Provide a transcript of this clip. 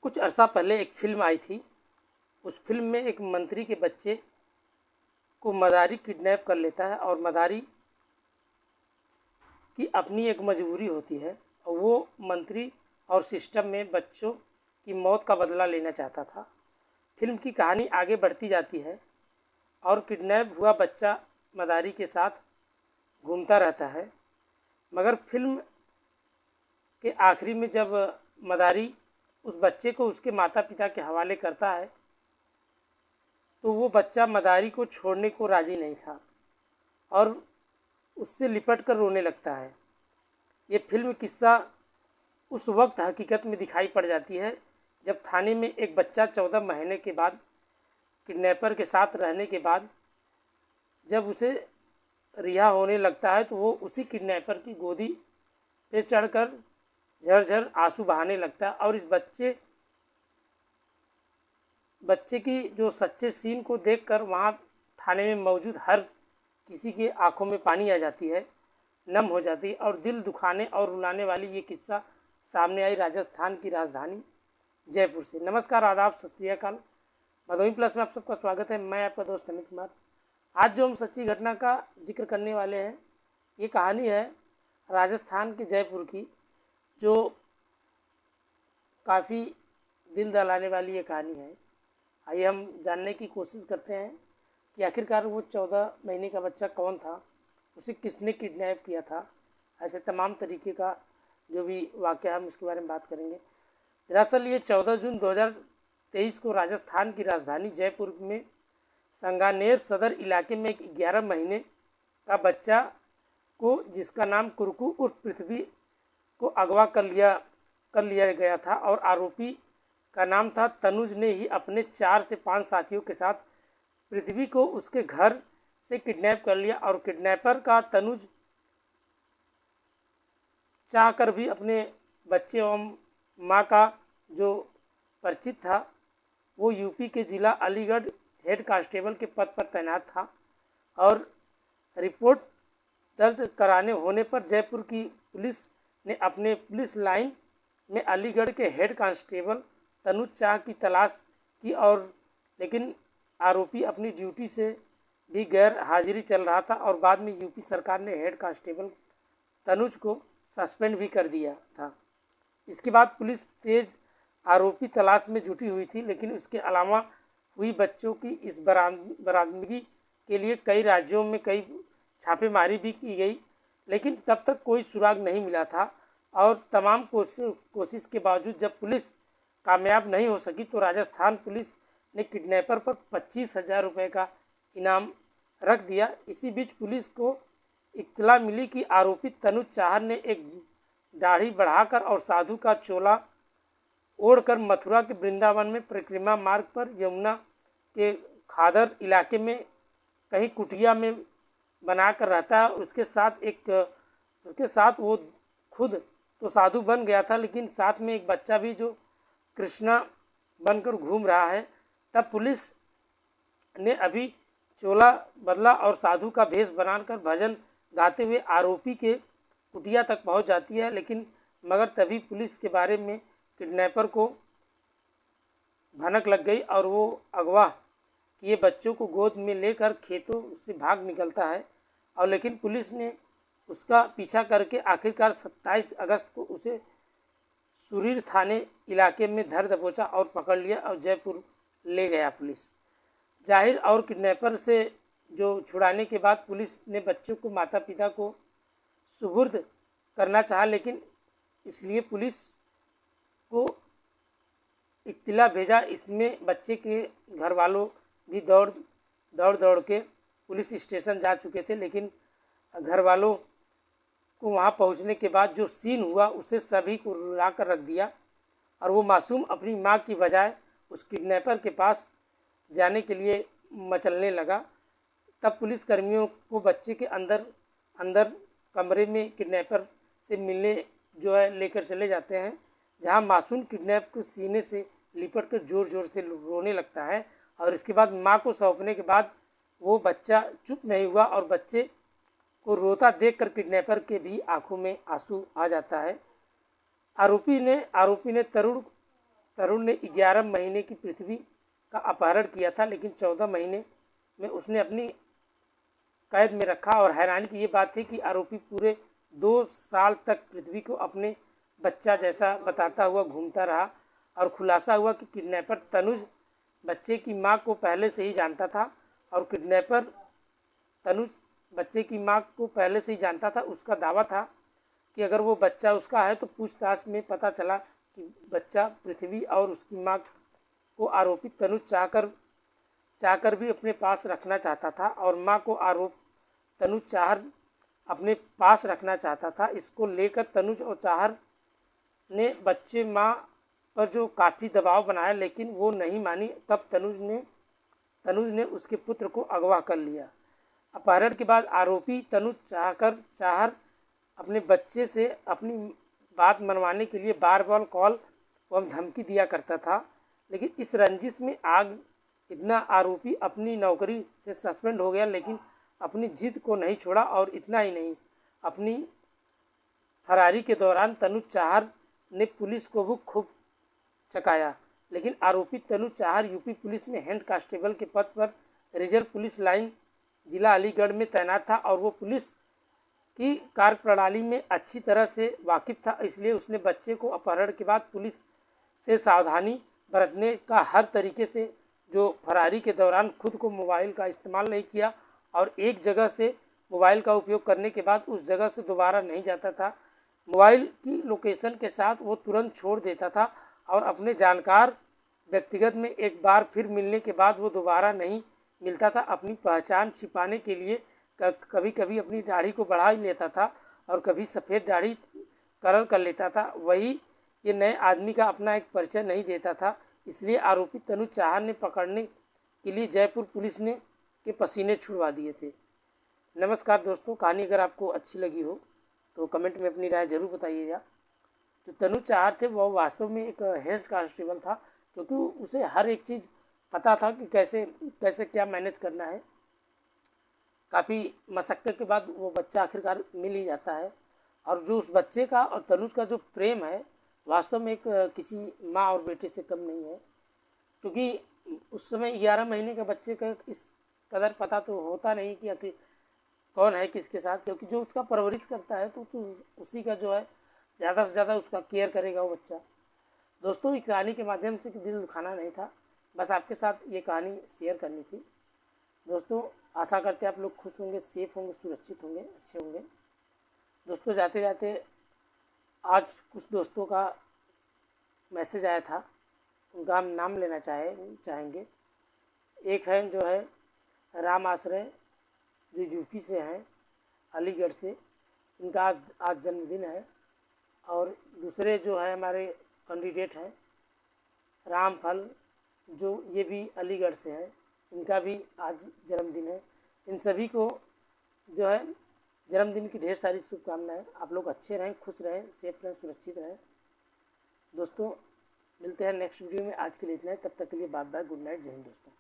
कुछ अरसा पहले एक फ़िल्म आई थी। उस फिल्म में एक मंत्री के बच्चे को मदारी किडनैप कर लेता है और मदारी की अपनी एक मजबूरी होती है और वो मंत्री और सिस्टम में बच्चों की मौत का बदला लेना चाहता था। फिल्म की कहानी आगे बढ़ती जाती है और किडनैप हुआ बच्चा मदारी के साथ घूमता रहता है, मगर फिल्म के आखिरी में जब मदारी उस बच्चे को उसके माता पिता के हवाले करता है तो वो बच्चा मदारी को छोड़ने को राज़ी नहीं था और उससे लिपट कर रोने लगता है। ये फिल्म किस्सा उस वक्त हकीकत में दिखाई पड़ जाती है जब थाने में एक बच्चा 14 महीने के बाद किडनैपर के साथ रहने के बाद जब उसे रिहा होने लगता है तो वो उसी किडनैपर की गोदी पे चढ़कर झरझर आंसू बहाने लगता है और इस बच्चे की जो सच्चे सीन को देखकर वहाँ थाने में मौजूद हर किसी के आंखों में पानी आ जाती है, नम हो जाती है और दिल दुखाने और रुलाने वाली ये किस्सा सामने आई राजस्थान की राजधानी जयपुर से। नमस्कार, आदाब, सत श्री अकाल। भदोही प्लस में आप सबका स्वागत है। मैं आपका दोस्त अमित कुमार। आज जो हम सच्ची घटना का जिक्र करने वाले हैं, ये कहानी है राजस्थान के जयपुर की, जो काफ़ी दिल दहलाने वाली ये कहानी है। आइए हम जानने की कोशिश करते हैं कि आखिरकार वो 14 महीने का बच्चा कौन था, उसे किसने किडनैप किया था। ऐसे तमाम तरीके का जो भी वाक़या हम उसके बारे में बात करेंगे। दरअसल ये 14 जून 2023 को राजस्थान की राजधानी जयपुर में संगानेर सदर इलाके में एक 11 महीने का बच्चा को, जिसका नाम कुरकू उर्फ पृथ्वी, को अगवा कर लिया गया था और आरोपी का नाम था तनुज, ने ही अपने 4 से 5 साथियों के साथ पृथ्वी को उसके घर से किडनैप कर लिया। और किडनैपर का तनुज चाहकर भी अपने बच्चे एवं मां का जो परिचित था, वो यूपी के ज़िला अलीगढ़ हेड कांस्टेबल के पद पर तैनात था और रिपोर्ट दर्ज कराने होने पर जयपुर की पुलिस ने अपने पुलिस लाइन में अलीगढ़ के हेड कांस्टेबल तनुज चाह की तलाश की, और लेकिन आरोपी अपनी ड्यूटी से भी गैर हाजिरी चल रहा था और बाद में यूपी सरकार ने हेड कांस्टेबल तनुज को सस्पेंड भी कर दिया था। इसके बाद पुलिस तेज आरोपी तलाश में जुटी हुई थी, लेकिन उसके अलावा हुई बच्चों की इस बरामदगी के लिए कई राज्यों में कई छापेमारी भी की गई, लेकिन तब तक कोई सुराग नहीं मिला था। और तमाम कोशिश के बावजूद जब पुलिस कामयाब नहीं हो सकी तो राजस्थान पुलिस ने किडनैपर पर 25,000 रुपये का इनाम रख दिया। इसी बीच पुलिस को इत्तला मिली कि आरोपी तनुज चाहर ने एक दाढ़ी बढ़ाकर और साधु का चोला ओढ़कर मथुरा के वृंदावन में परिक्रमा मार्ग पर यमुना के खादर इलाके में कहीं कुटिया में बनाकर रहता है। उसके साथ वो खुद तो साधु बन गया था, लेकिन साथ में एक बच्चा भी जो कृष्णा बनकर घूम रहा है। तब पुलिस ने अभी चोला बदला और साधु का भेष बनाकर भजन गाते हुए आरोपी के कुटिया तक पहुंच जाती है, लेकिन मगर तभी पुलिस के बारे में किडनैपर को भनक लग गई और वो अगवा किए बच्चों को गोद में लेकर खेतों से भाग निकलता है। और लेकिन पुलिस ने उसका पीछा करके आखिरकार 27 अगस्त को उसे सुरीर थाने इलाके में धर दबोचा और पकड़ लिया और जयपुर ले गया पुलिस। जाहिर और किडनैपर से जो छुड़ाने के बाद पुलिस ने बच्चों को माता पिता को सुपुर्द करना चाहा, लेकिन इसलिए पुलिस को इत्तला भेजा। इसमें बच्चे के घर वालों भी दौड़ के पुलिस स्टेशन जा चुके थे, लेकिन घर वालों को वहाँ पहुँचने के बाद जो सीन हुआ उसे सभी को रुला कर रख दिया और वो मासूम अपनी माँ की बजाय उस किडनैपर के पास जाने के लिए मचलने लगा। तब पुलिस कर्मियों को बच्चे के अंदर कमरे में किडनैपर से मिलने जो है लेकर चले जाते हैं, जहाँ मासूम किडनैप को सीने से लिपट कर ज़ोर ज़ोर से रोने लगता है। और इसके बाद माँ को सौंपने के बाद वो बच्चा चुप नहीं हुआ और बच्चे को रोता देखकर किडनैपर के भी आंखों में आंसू आ जाता है। आरोपी ने तरुण ने 11 महीने की पृथ्वी का अपहरण किया था, लेकिन 14 महीने में उसने अपनी कैद में रखा। और हैरानी की ये बात थी कि आरोपी पूरे 2 साल तक पृथ्वी को अपने बच्चा जैसा बताता हुआ घूमता रहा। और खुलासा हुआ कि किडनैपर तनुज बच्चे की मां को पहले से ही जानता था, और किडनैपर तनुज बच्चे की मां को पहले से ही जानता था। उसका दावा था कि अगर वो बच्चा उसका है तो पूछताछ में पता चला कि बच्चा पृथ्वी और उसकी मां को आरोपी तनुज चाहकर भी अपने पास रखना चाहता था, और मां को आरोप तनुज चाहर अपने पास रखना चाहता था। इसको लेकर तनुज और चाहर ने बच्चे मां पर जो काफ़ी दबाव बनाया, लेकिन वो नहीं मानी। तब तनुज ने उसके पुत्र को अगवा कर लिया। अपहरण के बाद आरोपी तनुज चाहर अपने बच्चे से अपनी बात मनवाने के लिए बार बार कॉल एवं धमकी दिया करता था, लेकिन इस रंजिश में आग इतना आरोपी अपनी नौकरी से सस्पेंड हो गया, लेकिन अपनी जिद को नहीं छोड़ा। और इतना ही नहीं, अपनी फरारी के दौरान तनुज चाहर ने पुलिस को भी खूब चकाया। लेकिन आरोपी तनुज चाहर यूपी पुलिस में हेड कांस्टेबल के पद पर रिजर्व पुलिस लाइन जिला अलीगढ़ में तैनात था, और वो पुलिस की कार्यप्रणाली में अच्छी तरह से वाकिफ था। इसलिए उसने बच्चे को अपहरण के बाद पुलिस से सावधानी बरतने का हर तरीके से, जो फरारी के दौरान खुद को मोबाइल का इस्तेमाल नहीं किया, और एक जगह से मोबाइल का उपयोग करने के बाद उस जगह से दोबारा नहीं जाता था। मोबाइल की लोकेशन के साथ वो तुरंत छोड़ देता था, और अपने जानकार व्यक्तिगत में एक बार फिर मिलने के बाद वो दोबारा नहीं मिलता था। अपनी पहचान छिपाने के लिए कभी कभी अपनी दाढ़ी को बढ़ा ही लेता था, और कभी सफ़ेद दाढ़ी कलर कर लेता था। वही ये नए आदमी का अपना एक परिचय नहीं देता था। इसलिए आरोपी तनुज चाहर ने पकड़ने के लिए जयपुर पुलिस ने के पसीने छुड़वा दिए थे। नमस्कार दोस्तों, कहानी अगर आपको अच्छी लगी हो तो कमेंट में अपनी राय ज़रूर बताइएगा। जो तनुज चाहर थे वो वास्तव में एक हेड कांस्टेबल था, क्योंकि उसे हर एक चीज़ पता था कि कैसे कैसे क्या मैनेज करना है। काफ़ी मशक्क़त के बाद वो बच्चा आखिरकार मिल ही जाता है, और जो उस बच्चे का और तनुज का जो प्रेम है वास्तव में एक किसी माँ और बेटे से कम नहीं है। क्योंकि उस समय 11 महीने के बच्चे का इस कदर पता तो होता नहीं कि आखिर कौन है किसके साथ, क्योंकि जो उसका परवरिश करता है तो उसी का जो है ज़्यादा से ज़्यादा उसका केयर करेगा वो बच्चा। दोस्तों, इस कहानी के माध्यम से दिल दुखाना नहीं था, बस आपके साथ ये कहानी शेयर करनी थी। दोस्तों, आशा करते हैं आप लोग खुश होंगे, सेफ होंगे, सुरक्षित होंगे, अच्छे होंगे। दोस्तों, जाते जाते आज कुछ दोस्तों का मैसेज आया था, उनका हम नाम लेना चाहेंगे। एक है जो है राम आश्रय, जो यूपी से हैं, अलीगढ़ से। इनका आज जन्मदिन है। और दूसरे जो है हमारे कैंडिडेट हैं रामफल, जो ये भी अलीगढ़ से हैं, इनका भी आज जन्मदिन है। इन सभी को जो है जन्मदिन की ढेर सारी शुभकामनाएं। आप लोग अच्छे रहें, खुश रहें, सेफ रहें, सुरक्षित रहें। दोस्तों, मिलते हैं नेक्स्ट वीडियो में। आज के लिए इतना ही, तब तक के लिए बाय बाय, गुड नाइट, जय हिंद दोस्तों।